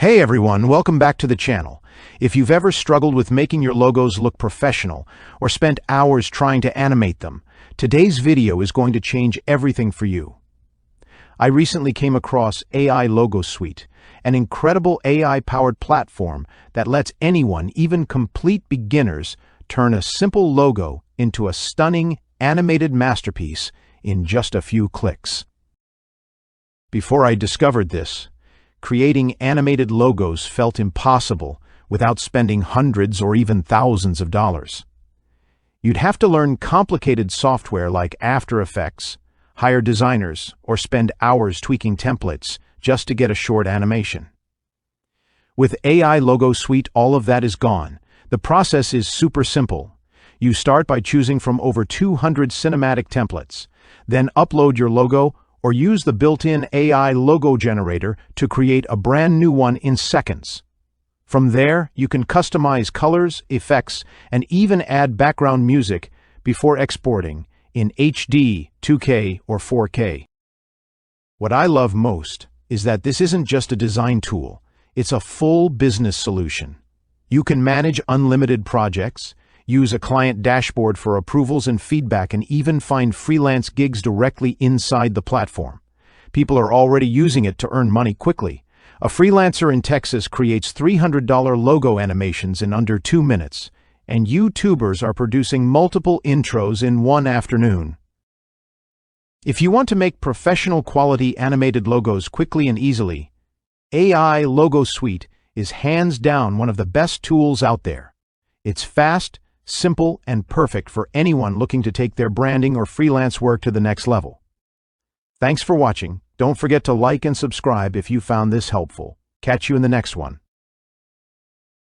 Hey everyone, welcome back to the channel. If you've ever struggled with making your logos look professional or spent hours trying to animate them, today's video is going to change everything for you. I recently came across AI Logo Suite, an incredible AI-powered platform that lets anyone, even complete beginners, turn a simple logo into a stunning, animated masterpiece in just a few clicks. Before I discovered this, creating animated logos felt impossible without spending hundreds or even thousands of dollars. You'd have to learn complicated software like After Effects, hire designers, or spend hours tweaking templates just to get a short animation. With AI Logo Suite, all of that is gone. The process is super simple. You start by choosing from over 200 cinematic templates, then upload your logo or use the built-in AI logo generator to create a brand new one in seconds. From there, you can customize colors, effects, and even add background music before exporting in HD, 2K, or 4K. What I love most is that this isn't just a design tool, it's a full business solution. You can manage unlimited projects, use a client dashboard for approvals and feedback, and even find freelance gigs directly inside the platform. People are already using it to earn money quickly. A freelancer in Texas creates $300 logo animations in under 2 minutes, and YouTubers are producing multiple intros in one afternoon. If you want to make professional quality animated logos quickly and easily, AI Logo Suite is hands down one of the best tools out there. It's fast, simple, and perfect for anyone looking to take their branding or freelance work to the next level. Thanks for watching. Don't forget to like and subscribe if you found this helpful. Catch you in the next one.